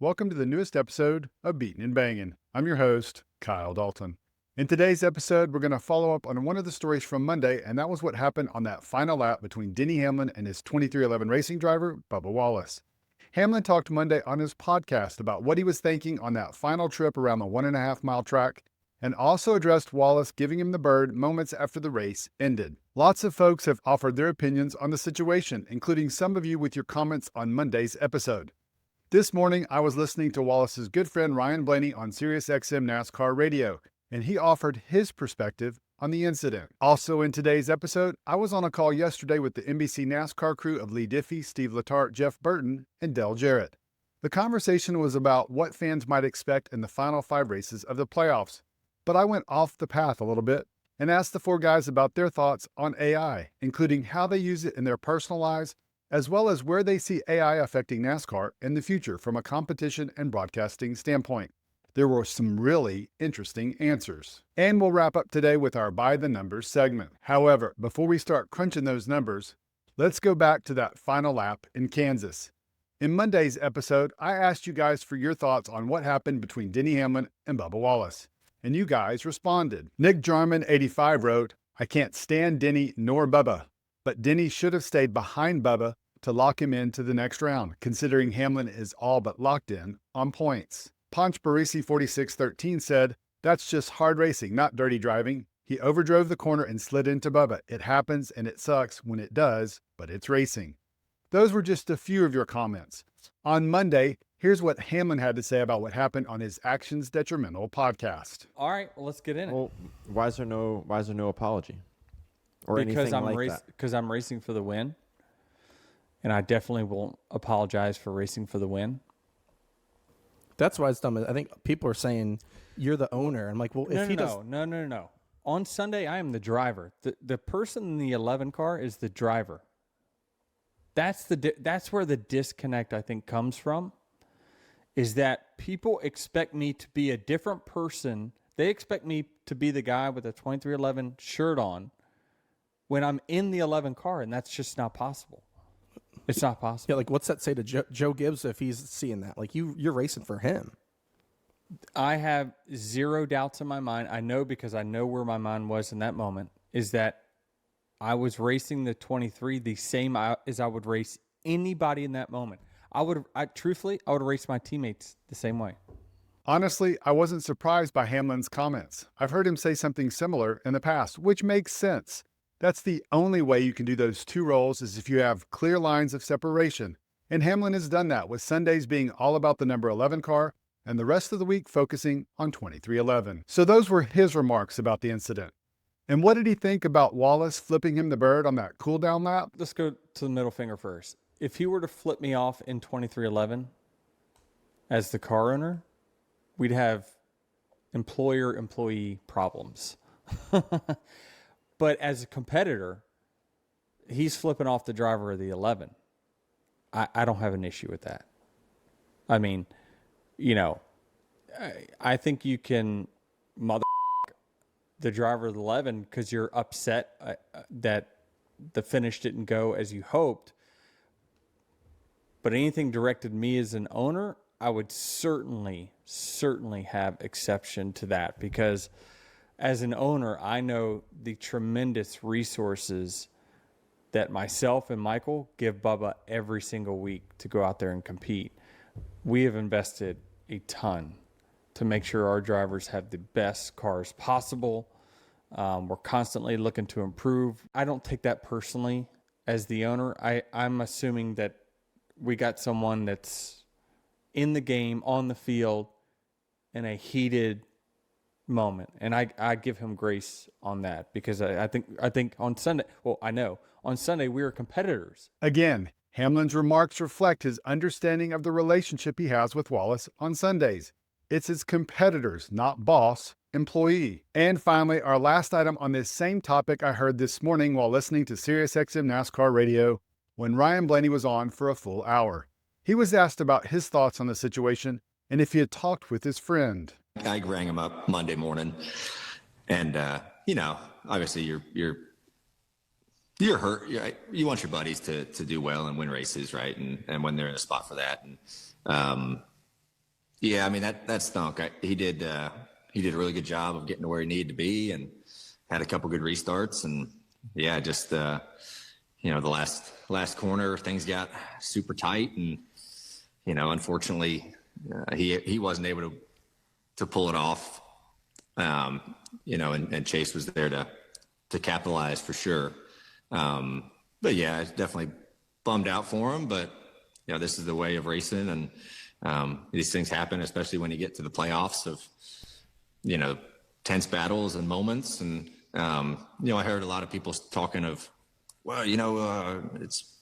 Welcome to the newest episode of Beatin' and Bangin'. I'm your host, Kyle Dalton. In today's episode, we're going to follow up on one of the stories from Monday, and that was what happened on that final lap between Denny Hamlin and his 2311 racing driver, Bubba Wallace. Hamlin talked Monday on his podcast about what he was thinking on that final trip around the 1.5 mile track, and also addressed Wallace giving him the bird moments after the race ended. Lots of folks have offered their opinions on the situation, including some of you with your comments on Monday's episode. This morning, I was listening to Wallace's good friend Ryan Blaney on SiriusXM NASCAR radio, and he offered his perspective on the incident. Also in today's episode, I was on a call yesterday with the NBC NASCAR crew of Leigh Diffey, Steve Letarte, Jeff Burton, and Jarrett. The conversation was about what fans might expect in the final 5 races of the playoffs, but I went off the path a little bit and asked the 4 guys about their thoughts on AI, including how they use it in their personal lives, as well as where they see AI affecting NASCAR in the future from a competition and broadcasting standpoint. There were some really interesting answers. And we'll wrap up today with our By the Numbers segment. However, before we start crunching those numbers, let's go back to that final lap in Kansas. In Monday's episode, I asked you guys for your thoughts on what happened between Denny Hamlin and Bubba Wallace, and you guys responded. Nick Jarman 85 wrote, "I can't stand Denny nor Bubba, but Denny should have stayed behind Bubba to lock him into the next round, considering Hamlin is all but locked in on points." Ponch Barisi 4613 said, "That's just hard racing, not dirty driving. He overdrove the corner and slid into Bubba. It happens and it sucks when it does, but it's racing." Those were just a few of your comments. On Monday, here's what Hamlin had to say about what happened on his Actions Detrimental podcast. All right, well, let's get in it. Well, why is there no apology or anything like that? Because I'm racing for the win, and I definitely won't apologize for racing for the win. That's why it's dumb. I think people are saying you're the owner. I'm like, well, if he does, No. On Sunday, I am the driver. The person in the 11 car is the driver. That's where the disconnect, I think, comes from, is that people expect me to be a different person. They expect me to be the guy with a 2311 shirt on when I'm in the 11 car, and that's just not possible. It's not possible. Yeah, like what's that say to Joe Gibbs if he's seeing that? Like you're racing for him. I have zero doubts in my mind. I know because I know where my mind was in that moment, is that I was racing the 23 the same as I would race anybody in that moment. Truthfully, I would race my teammates the same way. Honestly, I wasn't surprised by Hamlin's comments. I've heard him say something similar in the past, which makes sense. That's the only way you can do those 2 roles is if you have clear lines of separation. And Hamlin has done that, with Sundays being all about the number 11 car and the rest of the week focusing on 2311. So those were his remarks about the incident. And what did he think about Wallace flipping him the bird on that cool-down lap? Let's go to the middle finger first. If he were to flip me off in 2311 as the car owner, we'd have employer-employee problems. But as a competitor, he's flipping off the driver of the 11. I don't have an issue with that. I mean, I think you can mother the driver of the 11 because you're upset that the finish didn't go as you hoped. But anything directed me as an owner, I would certainly have exception to that, because as an owner, I know the tremendous resources that myself and Michael give Bubba every single week to go out there and compete. We have invested a ton to make sure our drivers have the best cars possible. We're constantly looking to improve. I don't take that personally as the owner. I'm assuming that we got someone that's in the game, on the field, in a heated moment, and I give him grace on that, because I think on Sunday, I know on Sunday we were competitors. Again, Hamlin's remarks reflect his understanding of the relationship he has with Wallace on Sundays. It's his competitors, not boss, employee. And finally, our last item on this same topic I heard this morning while listening to SiriusXM NASCAR radio when Ryan Blaney was on for a full hour. He was asked about his thoughts on the situation and if he had talked with his friend. I rang him up Monday morning, and obviously you're hurt. You want your buddies to do well and win races, right? And when they're in a spot for that, and Yeah, I mean that stunk. He did a really good job of getting to where he needed to be, and had a couple good restarts. And yeah, just the last corner, things got super tight, and unfortunately, he wasn't able to pull it off. And Chase was there to capitalize for sure. But yeah, it's definitely bummed out for him. But this is the way of racing, and these things happen, especially when you get to the playoffs of tense battles and moments. And I heard a lot of people talking of, well, it's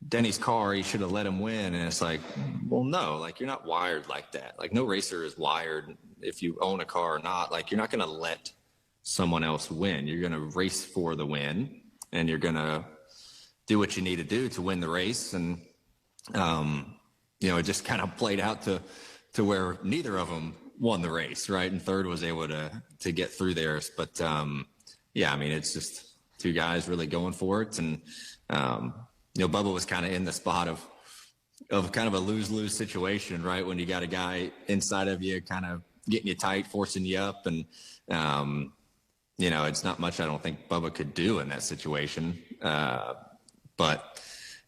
Denny's car, he should have let him win. And it's like, well, no, like, you're not wired like that. Like, no racer is wired, if you own a car or not. Like, you're not going to let someone else win. You're going to race for the win, and you're going to do what you need to do to win the race. And it just kind of played out to where neither of them won the race, right? And third was able to get through theirs. But yeah, I mean, it's just two guys really going for it. And Bubba was kind of in the spot of kind of a lose-lose situation, right? When you got a guy inside of you kind of getting you tight, forcing you up. And it's not much I don't think Bubba could do in that situation. But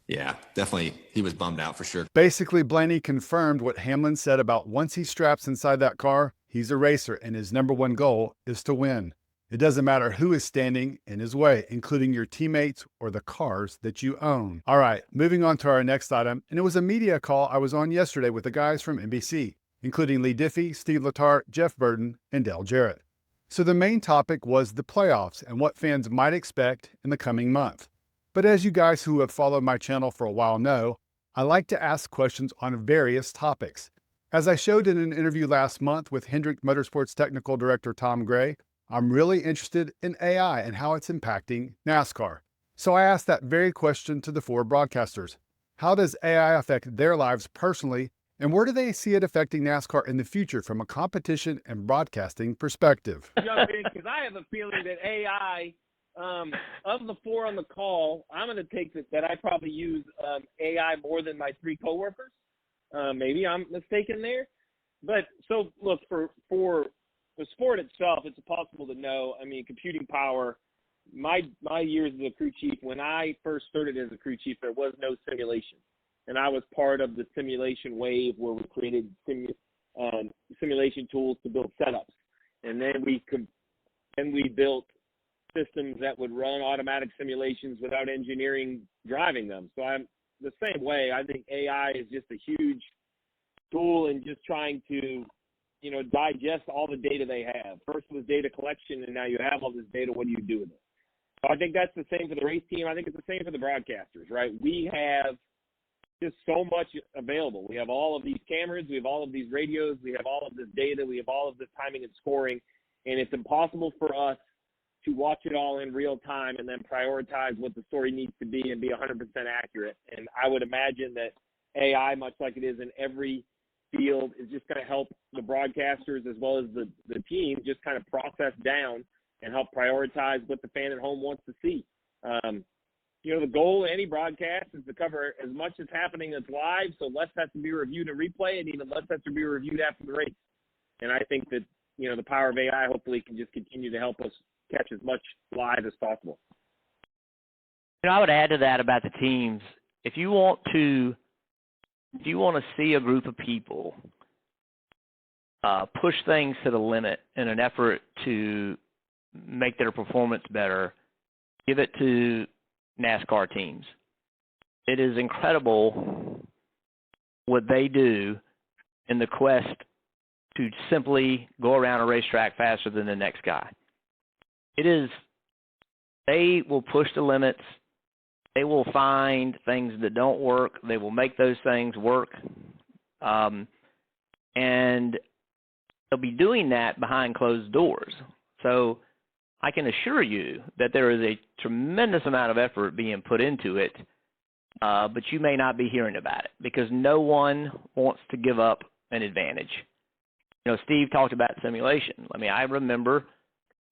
yeah, definitely he was bummed out for sure. Basically, Blaney confirmed what Hamlin said about once he straps inside that car, he's a racer, and his number one goal is to win. It doesn't matter who is standing in his way, including your teammates or the cars that you own. All right, moving on to our next item, and it was a media call I was on yesterday with the guys from NBC, including Leigh Diffey, Steve Letarte, Jeff Burton, and Dale Jarrett. So the main topic was the playoffs and what fans might expect in the coming month. But as you guys who have followed my channel for a while know, I like to ask questions on various topics. As I showed in an interview last month with Hendrick Motorsports Technical Director Tom Gray, I'm really interested in AI and how it's impacting NASCAR. So I asked that very question to the four broadcasters. How does AI affect their lives personally, and where do they see it affecting NASCAR in the future from a competition and broadcasting perspective? Jump in, because I have a feeling that AI, of the four on the call, I'm going to take that I probably use AI more than my three coworkers. Maybe I'm mistaken there. But so look, for the sport itself, it's impossible to know. I mean, computing power, my years as a crew chief, when I first started as a crew chief, there was no simulation. And I was part of the simulation wave where we created simulation tools to build setups. And then we built systems that would run automatic simulations without engineering driving them. So I'm the same way. I think AI is just a huge tool in just trying to, digest all the data they have. First was data collection, and now you have all this data. What do you do with it? So I think that's the same for the race team. I think it's the same for the broadcasters, right? We have just so much available. We have all of these cameras. We have all of these radios. We have all of this data. We have all of this timing and scoring. And it's impossible for us to watch it all in real time and then prioritize what the story needs to be and be 100% accurate. And I would imagine that AI, much like it is in every field, is just going to help the broadcasters as well as the team just kind of process down and help prioritize what the fan at home wants to see. The goal of any broadcast is to cover as much as happening that's live, so less has to be reviewed and replay, and even less has to be reviewed after the race. And I think that, the power of AI hopefully can just continue to help us catch as much live as possible. I would add to that about the teams. If you want to see a group of people push things to the limit in an effort to make their performance better, give it to NASCAR teams. It is incredible what they do in the quest to simply go around a racetrack faster than the next guy. They will push the limits. They will find things that don't work. They will make those things work. And they'll be doing that behind closed doors. So I can assure you that there is a tremendous amount of effort being put into it, but you may not be hearing about it because no one wants to give up an advantage. Steve talked about simulation. I mean, I remember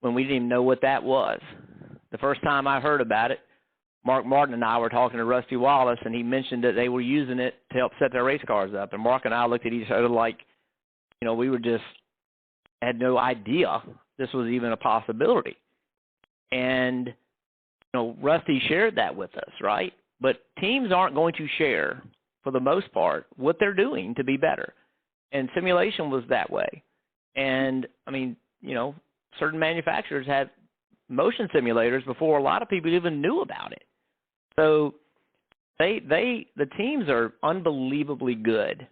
when we didn't even know what that was. The first time I heard about it, Mark Martin and I were talking to Rusty Wallace, and he mentioned that they were using it to help set their race cars up. And Mark and I looked at each other like, we were just had no idea this was even a possibility. And, Rusty shared that with us, right? But teams aren't going to share, for the most part, what they're doing to be better. And simulation was that way. And, certain manufacturers had motion simulators before a lot of people even knew about it. So the teams are unbelievably good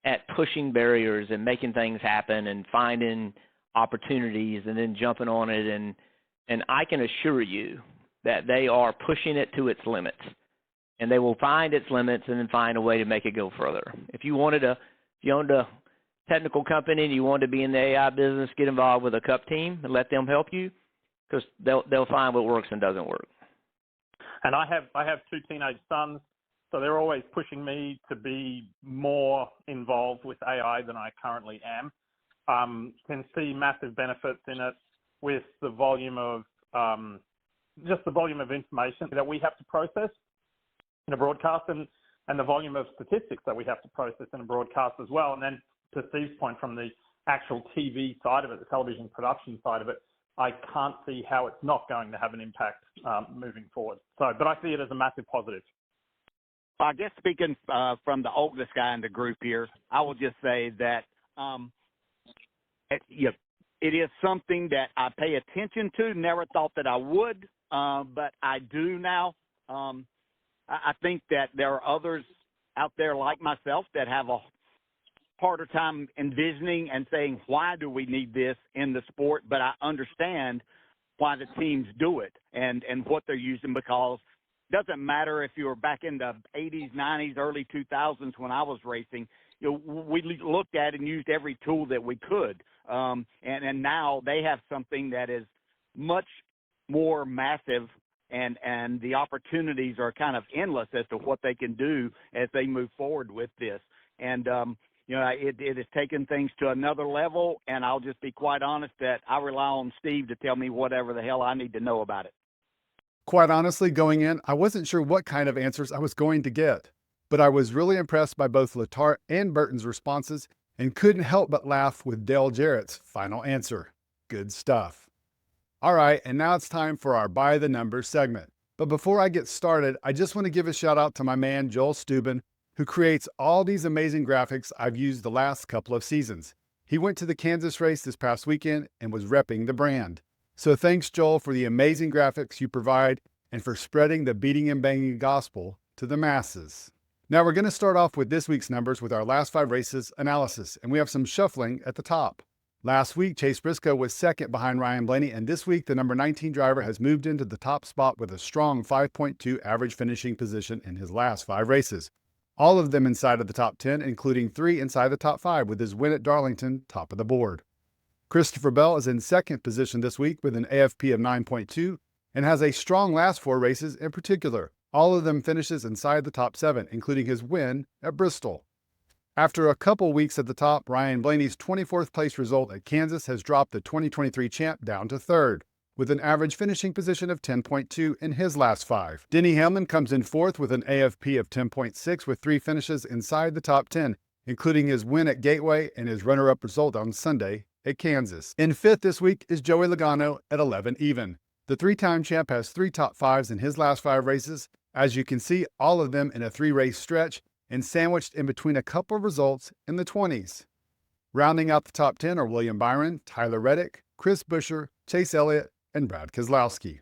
at pushing barriers and making things happen and finding opportunities and then jumping on it. And I can assure you that they are pushing it to its limits, and they will find its limits and then find a way to make it go further. If you owned a technical company and you wanted to be in the AI business, get involved with a cup team and let them help you, because they'll find what works and doesn't work. And I have 2 teenage sons, so they're always pushing me to be more involved with AI than I currently am. Can see massive benefits in it with the volume of information that we have to process in a broadcast, and the volume of statistics that we have to process in a broadcast as well. And then to Steve's point, from the actual TV side of it, the television production side of it, I can't see how it's not going to have an impact moving forward. But I see it as a massive positive. I guess speaking from the oldest guy in the group here, I will just say that it is something that I pay attention to. Never thought that I would, but I do now. I think that there are others out there like myself that have a harder time envisioning and saying, why do we need this in the sport? But I understand why the teams do it and what they're using, because it doesn't matter if you were back in the 80s, 90s, early 2000s when I was racing. We looked at and used every tool that we could. And now they have something that is much more massive, and the opportunities are kind of endless as to what they can do as they move forward with this. And, it has taken things to another level, and I'll just be quite honest that I rely on Steve to tell me whatever the hell I need to know about it. Quite honestly, going in, I wasn't sure what kind of answers I was going to get, but I was really impressed by both Letarte and Burton's responses and couldn't help but laugh with Dale Jarrett's final answer. Good stuff. All right, and now it's time for our By the Numbers segment. But before I get started, I just want to give a shout out to my man, Joel Steuben, who creates all these amazing graphics I've used the last couple of seasons. He went to the Kansas race this past weekend and was repping the brand. So thanks, Joel, for the amazing graphics you provide and for spreading the beating and banging gospel to the masses. Now we're going to start off with this week's numbers with our last 5 races analysis, and we have some shuffling at the top. Last week, Chase Briscoe was second behind Ryan Blaney, and this week the number 19 driver has moved into the top spot with a strong 5.2 average finishing position in his last 5 races. All of them inside of the top 10, including 3 inside the top 5, with his win at Darlington top of the board. Christopher Bell is in second position this week with an AFP of 9.2 and has a strong last 4 races in particular. All of them finishes inside the top 7, including his win at Bristol. After a couple weeks at the top, Ryan Blaney's 24th place result at Kansas has dropped the 2023 champ down to 3rd, with an average finishing position of 10.2 in his last 5. Denny Hamlin comes in 4th with an AFP of 10.6 with 3 finishes inside the top 10, including his win at Gateway and his runner-up result on Sunday at Kansas. In 5th this week is Joey Logano at 11 even. The 3-time champ has 3 top 5s in his last 5 races, as you can see, all of them in a 3-race stretch and sandwiched in between a couple of results in the 20s. Rounding out the top 10 are William Byron, Tyler Reddick, Chris Buescher, Chase Elliott, and Brad Keselowski.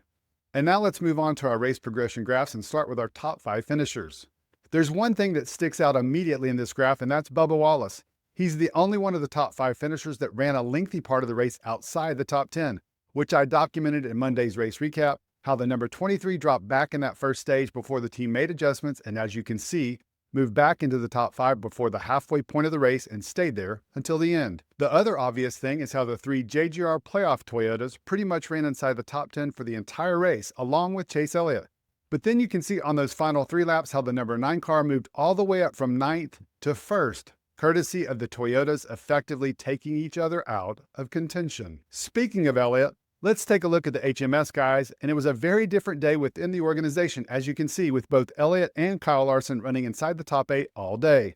And now let's move on to our race progression graphs and start with our top 5 finishers. There's one thing that sticks out immediately in this graph, and that's Bubba Wallace. He's the only one of the top 5 finishers that ran a lengthy part of the race outside the top 10, which I documented in Monday's race recap, how the number 23 dropped back in that first stage before the team made adjustments, and as you can see, moved back into the top 5 before the halfway point of the race and stayed there until the end. The other obvious thing is how the 3 JGR playoff Toyotas pretty much ran inside the top 10 for the entire race, along with Chase Elliott. But then you can see on those final 3 laps how the number 9 car moved all the way up from 9th to 1st, courtesy of the Toyotas effectively taking each other out of contention. Speaking of Elliott, let's take a look at the HMS guys, and it was a very different day within the organization, as you can see, with both Elliott and Kyle Larson running inside the top 8 all day.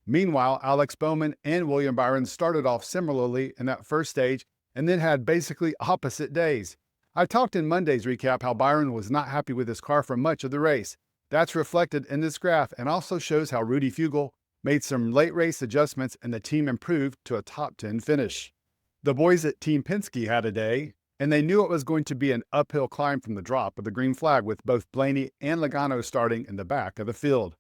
Meanwhile, Alex Bowman and William Byron started off similarly in that first stage and then had basically opposite days. I talked in Monday's recap how Byron was not happy with his car for much of the race. That's reflected in this graph and also shows how Rudy Fugle made some late race adjustments and the team improved to a top 10 finish. The boys at Team Penske had a day, and they knew it was going to be an uphill climb from the drop of the green flag with both Blaney and Logano starting in the back of the field.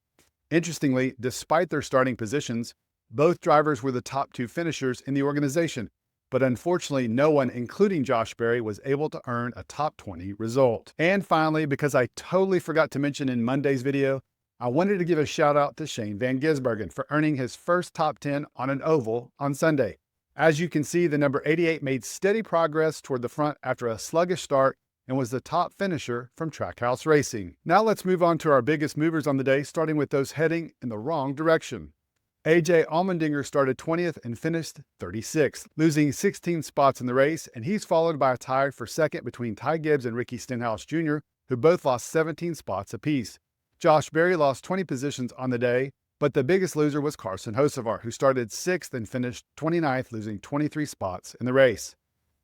Interestingly, despite their starting positions, both drivers were the top 2 finishers in the organization, but unfortunately no one, including Josh Berry, was able to earn a top 20 result. And finally, because I totally forgot to mention in Monday's video, I wanted to give a shout out to Shane Van Gisbergen for earning his first top 10 on an oval on Sunday. As you can see, the number 88 made steady progress toward the front after a sluggish start and was the top finisher from TrackHouse Racing. Now let's move on to our biggest movers on the day, starting with those heading in the wrong direction. AJ Allmendinger started 20th and finished 36th, losing 16 spots in the race, and he's followed by a tie for second between Ty Gibbs and Ricky Stenhouse Jr., who both lost 17 spots apiece. Josh Berry lost 20 positions on the day, but the biggest loser was Carson Hocevar, who started 6th and finished 29th, losing 23 spots in the race.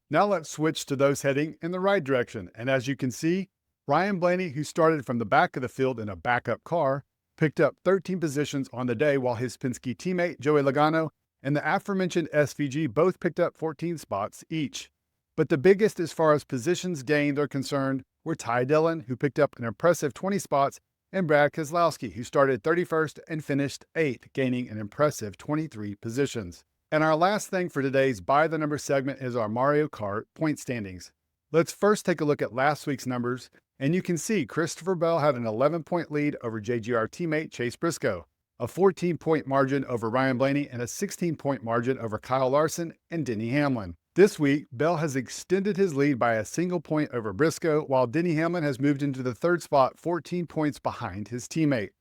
Now let's switch to those heading in the right direction, and as you can see, Ryan Blaney, who started from the back of the field in a backup car, picked up 13 positions on the day, while his Penske teammate Joey Logano and the aforementioned SVG both picked up 14 spots each. But the biggest as far as positions gained are concerned were Ty Dillon, who picked up an impressive 20 spots, and Brad Keselowski, who started 31st and finished 8th, gaining an impressive 23 positions. And our last thing for today's By the Number segment is our Mario Kart point standings. Let's first take a look at last week's numbers, and you can see Christopher Bell had an 11-point lead over JGR teammate Chase Briscoe, a 14-point margin over Ryan Blaney, and a 16-point margin over Kyle Larson and Denny Hamlin. This week, Bell has extended his lead by a single point over Briscoe, while Denny Hamlin has moved into the third spot, 14 points behind his teammate.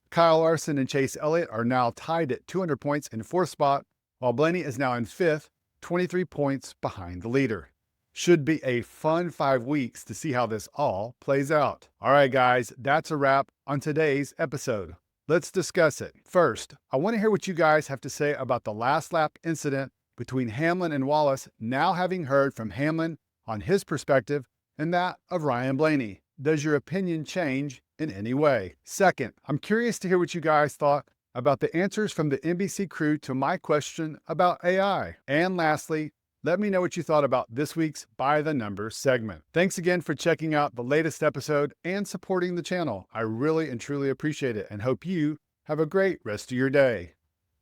Kyle Larson and Chase Elliott are now tied at 200 points in fourth spot, while Blaney is now in fifth, 23 points behind the leader. Should be a fun 5 weeks to see how this all plays out. All right, guys, that's a wrap on today's episode. Let's discuss it. First, I want to hear what you guys have to say about the last lap incident between Hamlin and Wallace, now having heard from Hamlin on his perspective and that of Ryan Blaney. Does your opinion change in any way? Second, I'm curious to hear what you guys thought about the answers from the NBC crew to my question about AI. And lastly, let me know what you thought about this week's By the Numbers segment. Thanks again for checking out the latest episode and supporting the channel. I really and truly appreciate it and hope you have a great rest of your day.